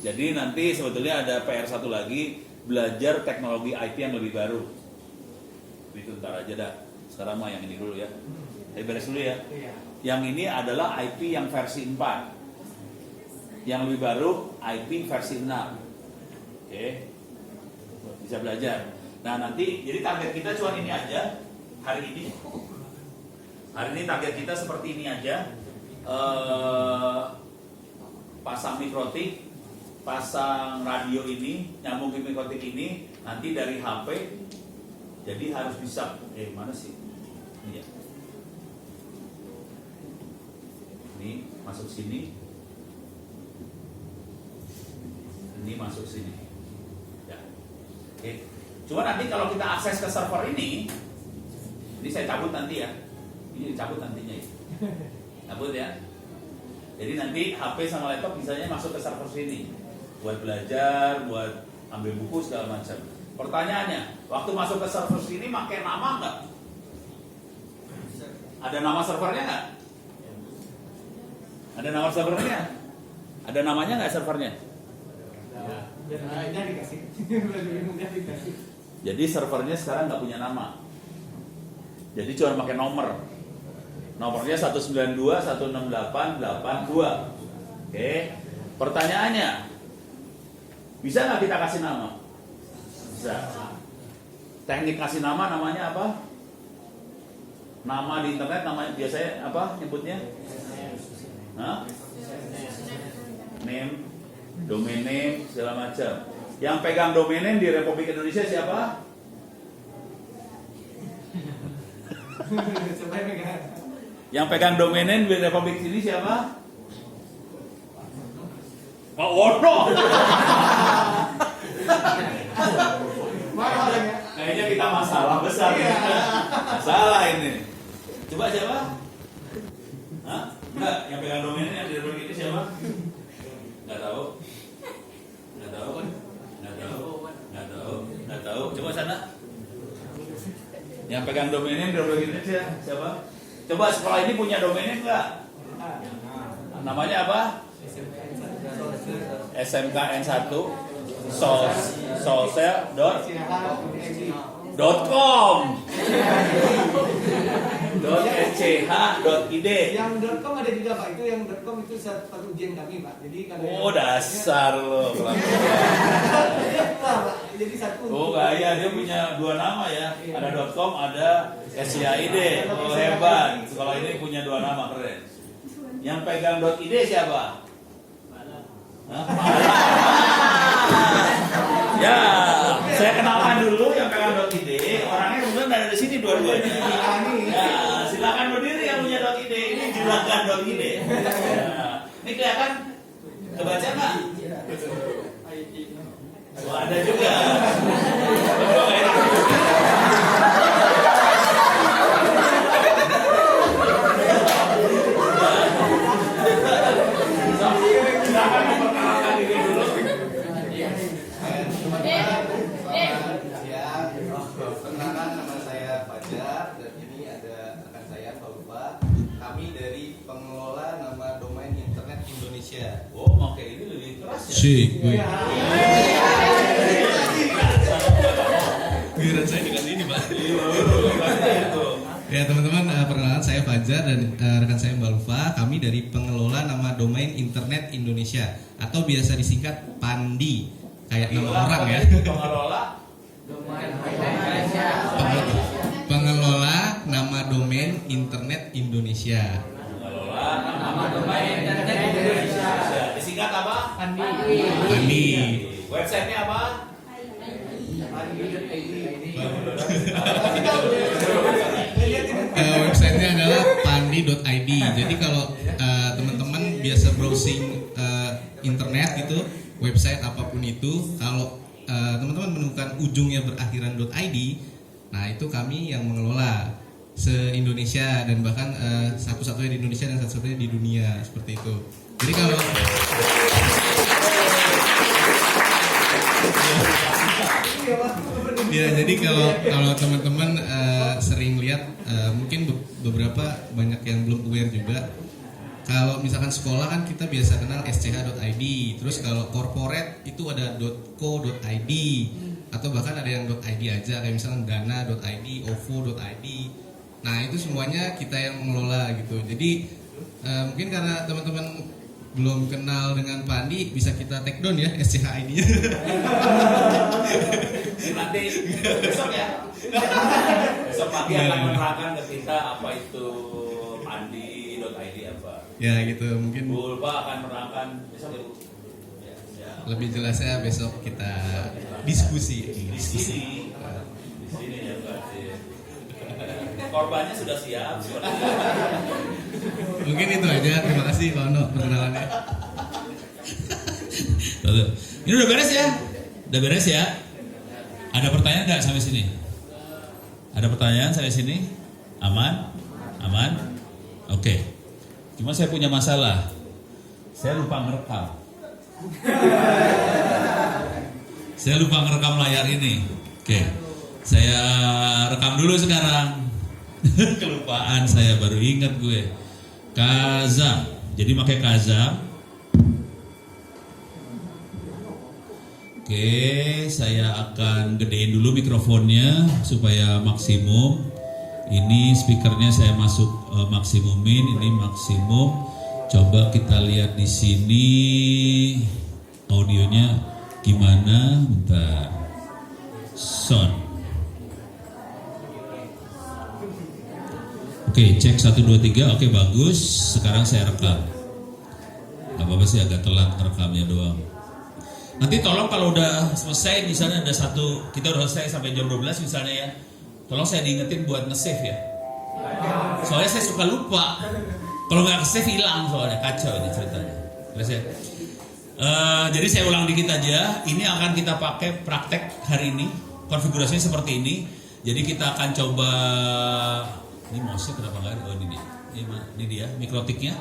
Jadi nanti sebetulnya ada PR satu lagi, belajar teknologi IT yang lebih baru. Itu ntar aja dah. Sekarang mah yang ini dulu ya. Saya beres dulu ya. Yang ini adalah IP yang versi 4. Yang lebih baru IP versi 6. Oke. Bisa belajar. Nah nanti jadi target kita cuma ini aja hari ini. Hari ini target kita seperti ini aja. Pasang mikrotik, pasang radio ini, nyambung ke mikrotik ini, nanti dari HP. Jadi harus bisa. Mana sih? Ini ya. Ini masuk sini. Ini masuk sini. Ya. Oke. Cuma nanti kalau kita akses ke server ini saya cabut nanti ya. Ini dicabut nantinya ya. Cabut ya. Jadi nanti HP sama laptop misalnya masuk ke server sini buat belajar, buat ambil buku segala macam. Pertanyaannya, waktu masuk ke server sini pakai nama nggak? Ada nama servernya nggak? Ada nama servernya? Ada namanya nggak servernya? Jadi servernya sekarang nggak punya nama. Jadi cuma pakai nomor. Nomornya 192.168.82. Oke. Pertanyaannya, bisa nggak kita kasih nama? Bisa. Teknik kasih nama namanya apa? Nama di internet namanya biasanya apa nyebutnya? Hah? Name, domain name, segala macam. Yang pegang domain name di Republik Indonesia siapa? Yang pegang domain name di Republik ini siapa? Pak Wono. Kayaknya kita masalah besar. Masalah ini. Coba siapa? Hah? Enggak, yang pegang domain yang di Republik ini siapa? Enggak tahu. Enggak tahu. Enggak tahu. Enggak tahu. Enggak tahu. Coba sana. Yang pegang domainnya di Republik Indonesia siapa? Coba sekolah ini punya domainnya enggak? Namanya apa? SMKN1 sosel.com .ech.id. Yang .com ada juga Pak, itu yang .com itu satu ujian kami Pak. Jadi kalau dasar lo. Jadi satu. Gaya dia punya dua nama ya. Ada .com, ada .ech.id. Hebat. Sekolah ini punya dua nama, keren. Yang pegang .id siapa? Ya, saya kenalkan dulu yang pegang .id. Orangnya kemudian ada di sini dua-duanya. Ya, silakan berdiri yang punya .id. Ini juragan .id. Ya. Ini kelihatan kebaca nggak? Ada juga. Silakan memperkenalkan diri dulu. Perkenalkan, nama saya Fajar dan ini ada rekan saya Pak Lupa. Kami dari pengelola nama domain internet Indonesia. Mau kayak ini lebih keras ya? Giliran saya dikasih ini Pak. Ya teman-teman, perkenalan saya Fajar dan rekan saya Mbak Lufa. Kami dari pengelola nama domain internet Indonesia atau biasa disingkat PANDI, kayak nama orang ya. Pengelola Pengelola nama domain internet Indonesia. Pengelola nama domain internet Indonesia. Disingkat apa? PANDI. Websitenya apa? Websitenya adalah pandi.id. Jadi kalau teman-teman biasa browsing internet gitu, website apapun itu, kalau teman-teman menemukan ujungnya berakhiran .id, nah itu kami yang mengelola se-Indonesia dan bahkan satu-satunya di Indonesia dan satu-satunya di dunia, seperti itu. Jadi kalau ya, jadi kalau teman-teman sering lihat, mungkin beberapa banyak yang belum aware juga. Kalau misalkan sekolah kan kita biasa kenal sch.id, .id. Terus kalau corporate itu ada .co.id atau bahkan ada yang .id aja kayak misalnya dana.id, ovo.id. Nah, itu semuanya kita yang mengelola gitu. Jadi mungkin karena teman-teman belum kenal dengan Pak Andi, bisa kita take down ya SCHID-nya. Nanti besok ya. Besok pagi akan menerangkan ke kita apa itu pandi.id apa. Ya gitu, mungkin Bu Ulfa akan menerangkan besok ya Bu. Ya. lebih jelasnya besok kita diskusi. Di sini ya berarti. Korbannya sudah siap. Mungkin itu aja. Terima kasih Pak Ono perkenalannya. Ini udah beres ya? Udah beres ya? Ada pertanyaan nggak sampai sini? Ada pertanyaan sampai sini? Aman? Aman? Oke. Cuma saya punya masalah. Saya lupa ngerekam. Saya lupa ngerekam layar ini. Oke. Saya rekam dulu sekarang. Kelupaan, saya baru ingat gue. Kazam. Jadi pakai Kazam. Oke, saya akan gedein dulu mikrofonnya supaya maksimum. Ini speakernya saya masuk maksimumin, ini maksimum. Coba kita lihat di sini audionya gimana. Bentar. Sound. Oke, cek 1 2 3. Oke, bagus. Sekarang saya rekam. Gak apa-apa sih, agak telat rekamnya doang. Nanti tolong kalau udah selesai, misalnya ada satu, kita udah selesai sampai jam 12 misalnya ya, tolong saya diingetin buat nge-save ya. Soalnya saya suka lupa. Kalau nggak nge-save hilang soalnya, kacau ini ceritanya. Terus ya. Jadi saya ulang dikit aja. Ini akan kita pakai praktek hari ini. Konfigurasinya seperti ini. Jadi kita akan coba. Ini mouse-nya kenapa nggak ada? Oh ini dia. Ini dia mikrotiknya.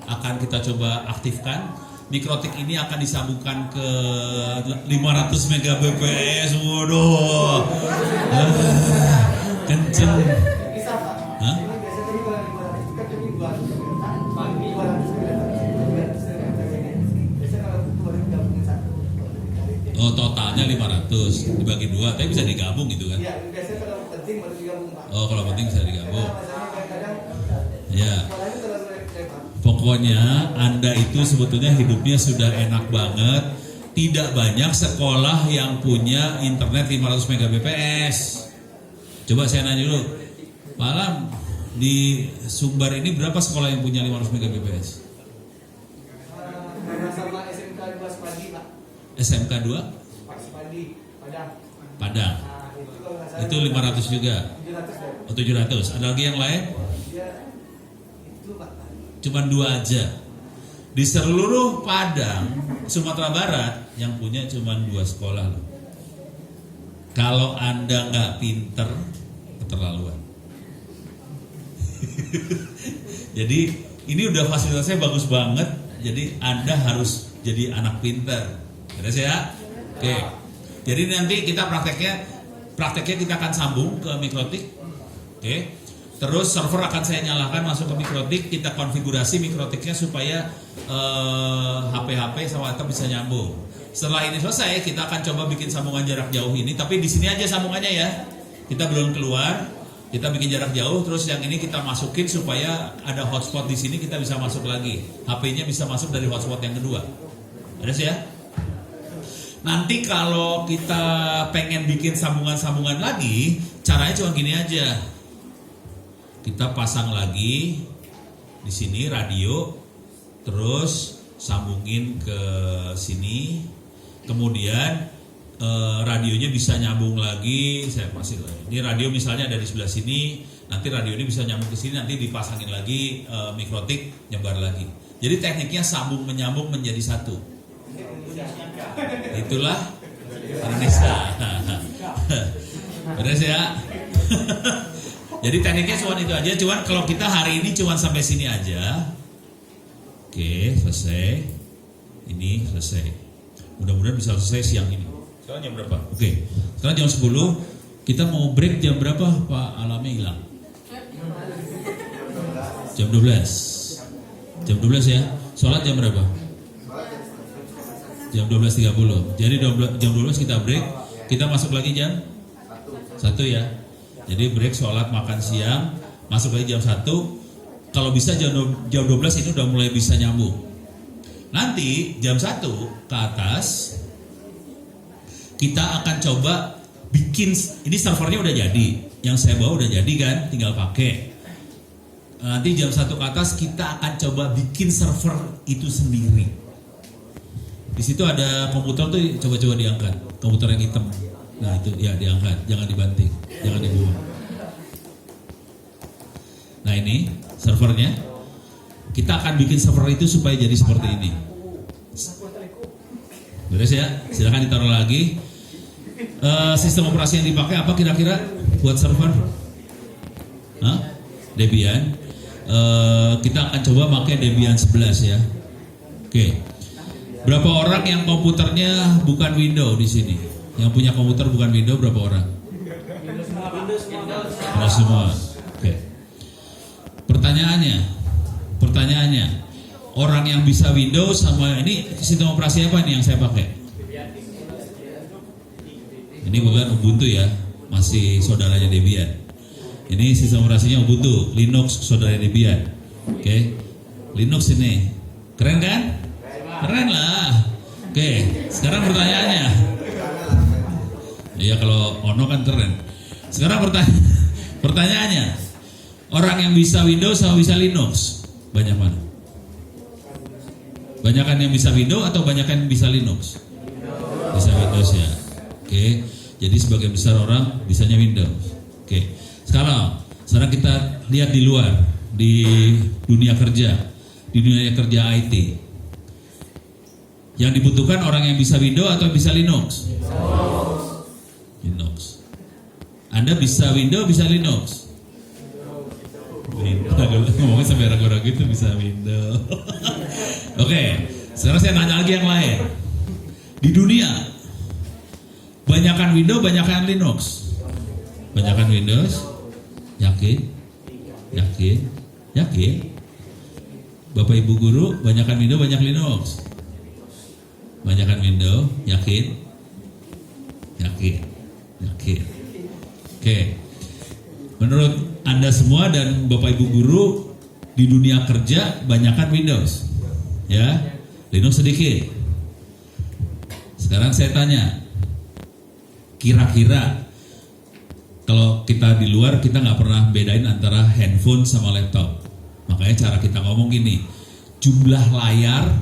Akan kita coba aktifkan. Mikrotik ini akan disambungkan ke 500 Mbps. Waduh. Kenceng. Bisa Pak. Hah? Ini biasanya tadi kalau 500 kan jadi 200. Pagi 200. Biasanya kalau butuh baru gabungin satu. Oh, totalnya 500 dibagi 2, tapi bisa digabung gitu kan? Iya, biasanya kalau penting baru digabung Pak. Oh, kalau penting bisa digabung. Karena masalahnya kadang-kadang Ya. suaranya terlalu lebar. Pokoknya Anda itu sebetulnya hidupnya sudah enak banget. Tidak banyak sekolah yang punya internet 500 Mbps. Coba saya nanya dulu, Pak Alam, di Sumbar ini berapa sekolah yang punya 500 Mbps? Sama SMK 2 Spadi Pak. SMK 2? Pak Spadi, Padang. Padang. Nah, itu kalau nggak salah Itu 500 juga. 700 deh. Oh, 700. Ada lagi yang lain? Ya, itu Pak. Cuman 2 aja. Di seluruh Padang, Sumatera Barat yang punya cuman 2 sekolah loh. Kalau Anda nggak pinter, keterlaluan. Jadi ini udah fasilitasnya bagus banget. Jadi Anda harus jadi anak pinter. Beres ya? Oke. Jadi nanti kita prakteknya kita akan sambung ke Mikrotik. Oke. Terus server akan saya nyalakan masuk ke Mikrotik, kita konfigurasi Mikrotiknya supaya HP sama laptop bisa nyambung. Setelah ini selesai, kita akan coba bikin sambungan jarak jauh ini, tapi di sini aja sambungannya ya. Kita belum keluar, kita bikin jarak jauh, terus yang ini kita masukin supaya ada hotspot di sini, kita bisa masuk lagi. HP-nya bisa masuk dari hotspot yang kedua. Ada sih ya? Nanti kalau kita pengen bikin sambungan-sambungan lagi, caranya cuma gini aja. Kita pasang lagi di sini radio, terus sambungin ke sini, kemudian radionya bisa nyambung lagi. Saya pasang lagi. Ini radio misalnya ada di sebelah sini, nanti radio ini bisa nyambung ke sini, nanti dipasangin lagi Mikrotik nyebar lagi. Jadi tekniknya sambung menyambung menjadi satu. Itulah Indonesia. Beres ya. Jadi tekniknya cuma itu aja. Cuman kalau kita hari ini cuma sampai sini aja. Oke, selesai. Ini selesai. Mudah-mudahan bisa selesai siang ini. Sekarang jam berapa? Oke. Sekarang jam 10. Kita mau break jam berapa? Pak Alamnya hilang. Jam 12. Jam 12 ya. Sholat jam berapa? Jam 12.30. Jadi jam 12 kita break. Kita masuk lagi jam 1 ya. Jadi break, sholat, makan siang, masuk lagi jam 1. Kalau bisa jam 12 ini udah mulai bisa nyambung. Nanti jam 1 ke atas kita akan coba bikin, ini servernya udah jadi, yang saya bawa udah jadi kan, tinggal pakai. Nanti jam 1 ke atas kita akan coba bikin server itu sendiri. Di situ ada komputer tuh, coba-coba diangkat, komputer yang hitam. Nah itu ya diangkat, jangan dibanting, jangan dibuang. Nah ini servernya, kita akan bikin server itu supaya jadi seperti ini. Beres ya, silakan ditaruh lagi. Sistem operasi yang dipakai apa kira-kira buat server? Debian. Kita akan coba pakai Debian 11 ya. Oke. Berapa orang yang komputernya bukan Windows di sini? Yang punya komputer bukan Windows berapa orang? Windows semua. Oke. Pertanyaannya, orang yang bisa Windows sama ini sistem operasi apa nih yang saya pakai? Ini bukan Ubuntu ya, masih saudaranya Debian. Ini sistem operasinya Ubuntu, Linux saudara Debian. Oke. Linux ini. Keren kan? Keren lah. Oke, sekarang pertanyaannya. Iya kalau Ono kan keren. Sekarang pertanyaannya. Orang yang bisa Windows sama bisa Linux, banyak mana? Banyakan yang bisa Windows atau banyakan yang bisa Linux? Bisa Windows ya. Oke. Jadi sebagian besar orang bisanya Windows. Oke. Sekarang kita lihat di luar, di dunia kerja, di dunia kerja IT. Yang dibutuhkan orang yang bisa Windows atau bisa Linux? Linux. Anda bisa Windows, bisa Linux? Ngomongnya sampai ragu-ragu itu bisa Windows. Oke, sekarang saya nanya lagi yang lain. Di dunia, banyakan Windows, banyakan Linux? Banyakan Windows? Yakin? Bapak Ibu guru, banyakan Windows, banyak Linux? Banyakan Windows, yakin? Oke. Menurut Anda semua dan Bapak Ibu guru di dunia kerja banyakan Windows, ya, Linux sedikit. Sekarang saya tanya, kira-kira kalau kita di luar kita nggak pernah bedain antara handphone sama laptop. Makanya cara kita ngomong gini, jumlah layar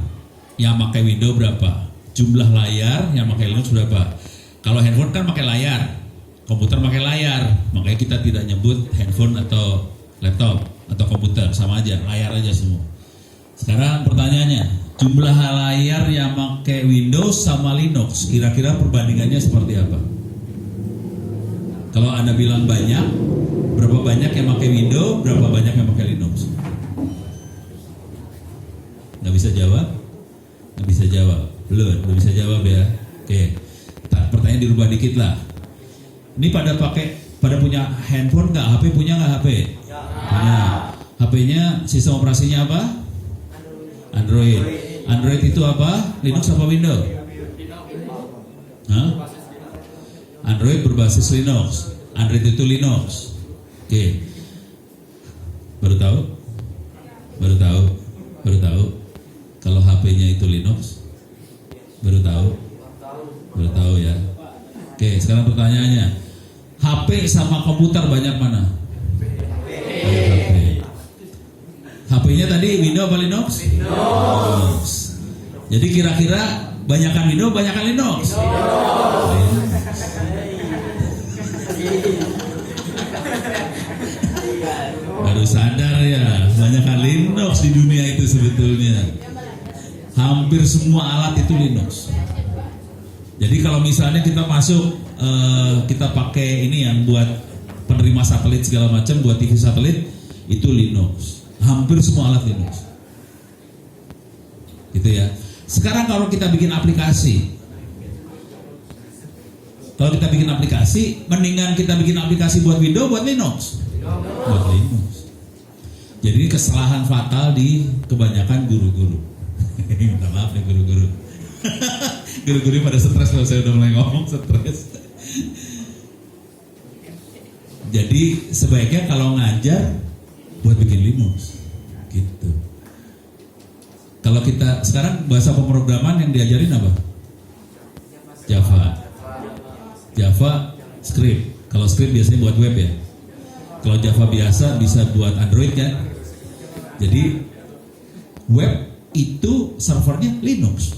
yang pakai Windows berapa? Jumlah layar yang pakai Linux berapa? Kalau handphone kan pakai layar, komputer pakai layar, makanya kita tidak nyebut handphone atau laptop atau komputer, sama aja, layar aja semua. Sekarang pertanyaannya, jumlah layar yang pakai Windows sama Linux, kira-kira perbandingannya seperti apa? Kalau Anda bilang banyak, berapa banyak yang pakai Windows, berapa banyak yang pakai Linux? Nggak bisa jawab? Nggak bisa jawab? Belum bisa jawab ya. Oke. Pertanyaan dirubah dikit lah. Ini pada punya handphone nggak? HP punya nggak HP? Punya. HP-nya sistem operasinya apa? Android. Android itu apa? Linux apa Windows? Android berbasis Linux. Android itu Linux. Oke. Baru tahu. Kalau HP-nya itu Linux. Baru tahu ya. Oke, sekarang pertanyaannya, HP sama komputer banyak mana? HP. HP-nya tadi Windows apa Linux? Linux. Jadi kira-kira banyakan Windows, banyakan Linux? Baru sadar ya, banyakan Linux di dunia itu sebetulnya. Hampir semua alat itu Linux. Jadi kalau misalnya kita masuk, kita pakai ini yang buat penerima satelit segala macam, buat TV satelit, itu Linux. Hampir semua alat Linux. Gitu ya. Sekarang kalau kita bikin aplikasi, mendingan kita bikin aplikasi buat Windows, buat Linux? Buat Linux. Jadi ini kesalahan fatal di kebanyakan guru-guru. Minta maaf nih guru-guru. Guru-guru pada stres kalau saya udah mulai ngomong stres. Jadi sebaiknya kalau ngajar buat bikin Linux gitu. Kalau kita sekarang bahasa pemrograman yang diajarin apa? Java script. Kalau script biasanya buat web ya. Kalau Java biasa bisa buat Android kan. Jadi web itu servernya Linux.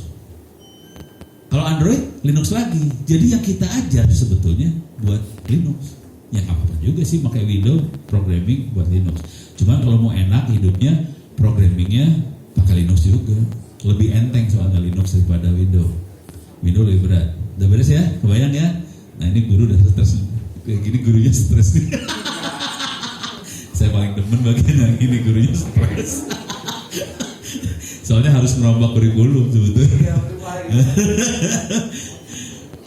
Kalau Android Linux lagi. Jadi yang kita ajar sebetulnya buat Linux. Yang apa juga sih pakai Windows programming buat Linux. Cuman kalau mau enak hidupnya programmingnya pakai Linux juga. Lebih enteng soalnya Linux daripada Windows. Windows lebih berat. Udah beres ya? Kebayang ya? Nah ini guru udah stres. Kayak gini gurunya stres nih. Saya paling demen bagian yang ini gurunya stres. Soalnya harus merombak kurikulum sebetulnya.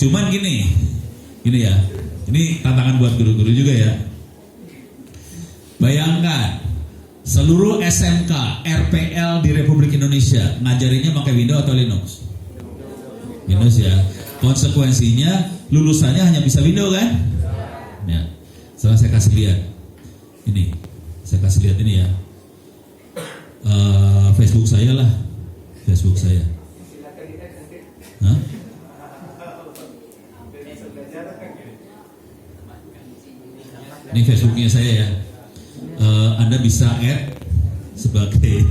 Cuman gini ya. Ini tantangan buat guru-guru juga ya. Bayangkan seluruh SMK RPL di Republik Indonesia ngajarinnya pakai Windows atau Linux? Windows ya. Konsekuensinya lulusannya hanya bisa Windows kan? Ya. Setelah saya kasih lihat ini, ini ya. Facebook saya lah, Facebook saya. Hah? Ini Facebooknya saya ya. Anda bisa add sebagai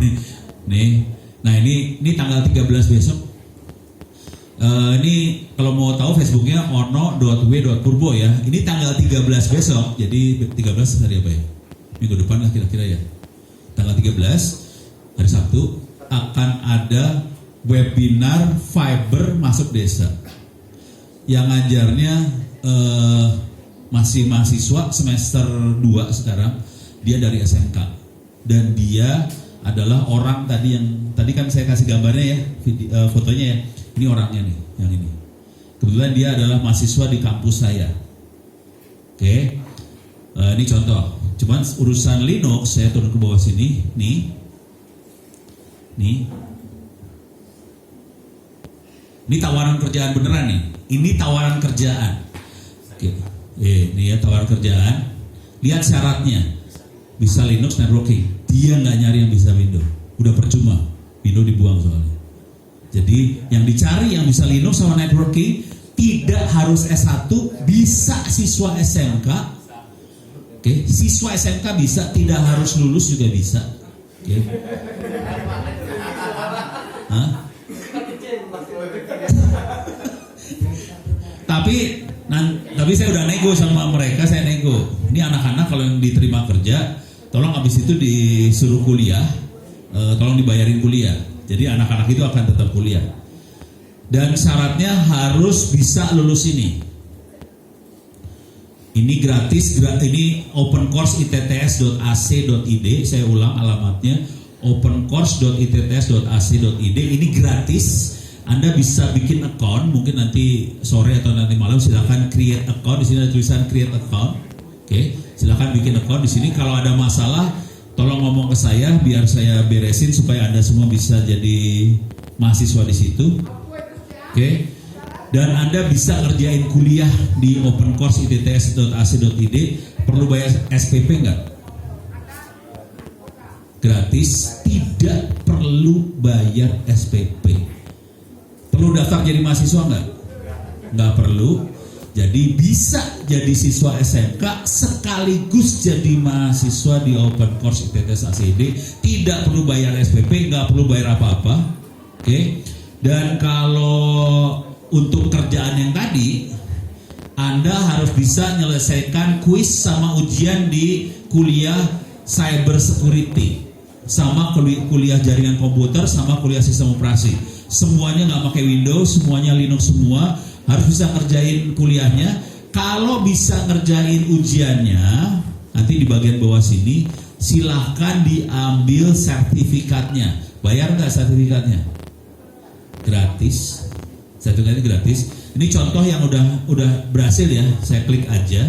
nih. Nah ini tanggal 13 besok. Ini kalau mau tahu Facebooknya ono.w.purbo ya. Ini tanggal 13 besok. Jadi 13 hari apa ya? Minggu depan lah kira-kira ya. Tanggal 13 hari Sabtu akan ada webinar fiber masuk desa. Yang ngajarnya masih mahasiswa semester 2 sekarang. Dia dari SMK dan dia adalah orang tadi kan saya kasih gambarnya ya, fotonya ya. Ini orangnya nih, yang ini. Kebetulan dia adalah mahasiswa di kampus saya. Oke. Ini contoh. Cuman urusan Linux saya turun ke bawah sini, nih. Ini tawaran kerjaan beneran nih. Ini tawaran kerjaan. Oke. Ini ya tawaran kerjaan. Lihat syaratnya. Bisa Linux networking. Dia nggak nyari yang bisa Windows. Udah percuma. Windows dibuang soalnya. Jadi yang dicari yang bisa Linux sama networking, tidak harus S1, bisa siswa SMK. Oke, siswa SMK bisa, tidak harus lulus juga bisa. Oke. Hah? Tapi saya udah nego sama mereka, saya nego. Ini anak-anak kalau yang diterima kerja, tolong habis itu disuruh kuliah, tolong dibayarin kuliah. Jadi anak-anak itu akan tetap kuliah. Dan syaratnya harus bisa lulus ini. Ini gratis, ini opencourse.itts.ac.id. Saya ulang alamatnya, opencourse.itts.ac.id. Ini gratis. Anda bisa bikin account, mungkin nanti sore atau nanti malam silakan create account. Di sini ada tulisan create account. Oke, silakan bikin account di sini. Kalau ada masalah, tolong ngomong ke saya biar saya beresin supaya Anda semua bisa jadi mahasiswa di situ. Oke. Dan Anda bisa ngerjain kuliah di opencourse.itts.ac.id. Perlu bayar SPP enggak? Gratis, tidak perlu bayar SPP. Perlu daftar jadi mahasiswa enggak? Enggak perlu. Jadi bisa jadi siswa SMK sekaligus jadi mahasiswa di Open Course ITTS.ac.id. Tidak perlu bayar SPP, nggak perlu bayar apa-apa. Oke. Dan kalau untuk kerjaan yang tadi, Anda harus bisa menyelesaikan kuis sama ujian di kuliah cyber security, sama kuliah jaringan komputer, sama kuliah sistem operasi. Semuanya nggak pakai Windows, semuanya Linux semua. Harus bisa ngerjain kuliahnya. Kalau bisa ngerjain ujiannya, nanti di bagian bawah sini silahkan diambil sertifikatnya. Bayar nggak sertifikatnya? Gratis. Sertifikatnya gratis. Ini contoh yang udah berhasil ya. Saya klik aja.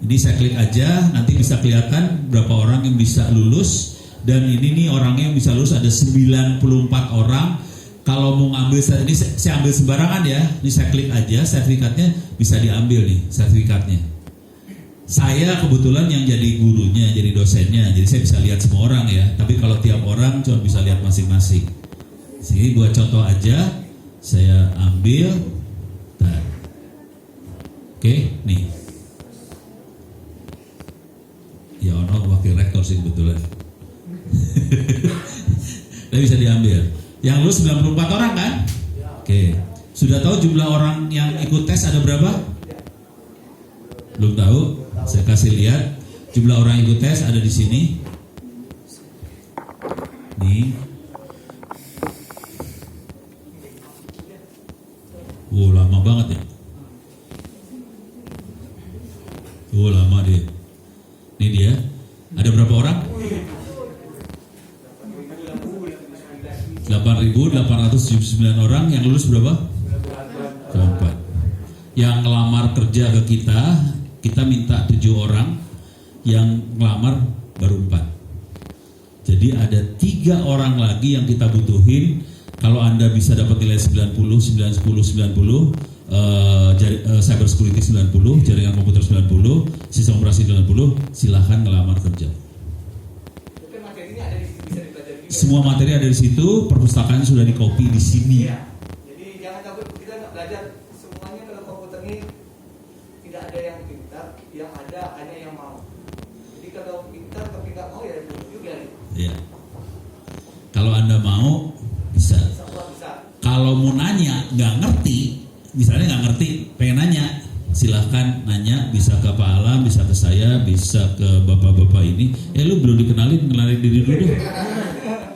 Ini saya klik aja, nanti bisa kelihatan berapa orang yang bisa lulus. Dan ini nih orangnya yang bisa lulus ada 94 orang. kalau mau ngambil ini saya ambil sembarangan ya. Ini saya klik aja, sertifikatnya bisa diambil nih sertifikatnya. Saya kebetulan yang jadi gurunya, jadi dosennya, jadi saya bisa lihat semua orang ya. Tapi kalau tiap orang cuma bisa lihat masing-masing. Sini buat contoh aja, saya ambil. Nah. Oke, nih. Ya ono wakil rektor sih kebetulan. Tapi bisa diambil. Yang lulus 94 orang kan? Oke. Sudah tahu jumlah orang yang ikut tes ada berapa? Belum tahu? Saya kasih lihat jumlah orang ikut tes ada di sini. Nih. Lama banget ya. Lama dia. Ini dia. Ada berapa orang? 8.879 orang. Yang lulus berapa? 4. Yang ngelamar kerja ke kita minta 7 orang. Yang ngelamar baru 4. Jadi ada 3 orang lagi yang kita butuhin. Kalau Anda bisa dapat nilai 90, 90, 90, cyber security 90, jaringan komputer 90, sistem operasi 90, silahkan ngelamar kerja. Mungkin materinya ada di situ, bisa dipelajari juga. Semua materi ada di situ, perpustakaannya sudah di copy di sini. Iya. Jadi jangan takut kita nggak belajar semuanya. Kalau komputer ini tidak ada yang pintar, yang ada hanya yang mau. Jadi kalau pintar tapi nggak mau ya buruk juga. Ya. Kalau Anda mau bisa. Semua bisa. Kalau mau nanya nggak ngerti, misalnya nggak ngerti, pengen nanya, silahkan nanya, bisa ke Pak Alam, bisa ke saya, bisa ke bapak-bapak ini. Lu belum kenalin diri dulu.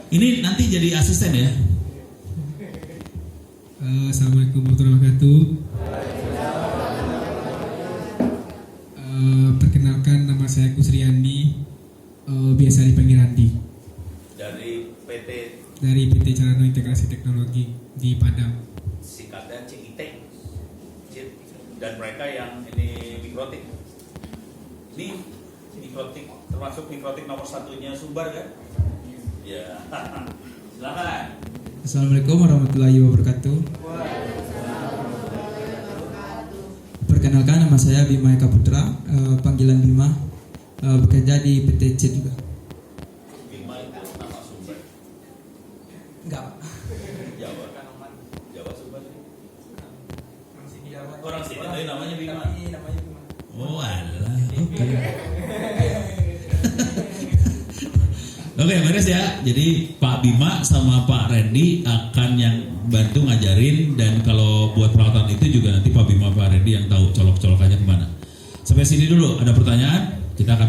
Ini nanti jadi asisten ya. Assalamualaikum warahmatullahi wabarakatuh. Perkenalkan, nama saya Kusriyandi, biasa dipanggil Andi, dari PT Carano Integrasi Teknologi di Padang. Singkatnya CIT. Dan mereka yang ini mikrotik. Ini mikrotik, termasuk mikrotik nomor 1-nya Sumbar kan? Ya. Silakan. Assalamualaikum warahmatullahi wabarakatuh. Perkenalkan, nama saya Bima Eka Putra, panggilan Bima, bekerja di PT CIT juga. Bima itu nama Sumbar. Enggak, Jawa. Jawa Sumbar. Pak. Orang sini tapi namanya Bima. Namanya Bima. Oh alah. Oke, beres ya. Jadi Pak Bima sama Pak Randy akan yang bantu ngajarin, dan kalau buat peralatan itu juga nanti Pak Bima Pak Randy yang tahu colok-colokannya kemana. Sampai sini dulu. Ada pertanyaan? Kita akan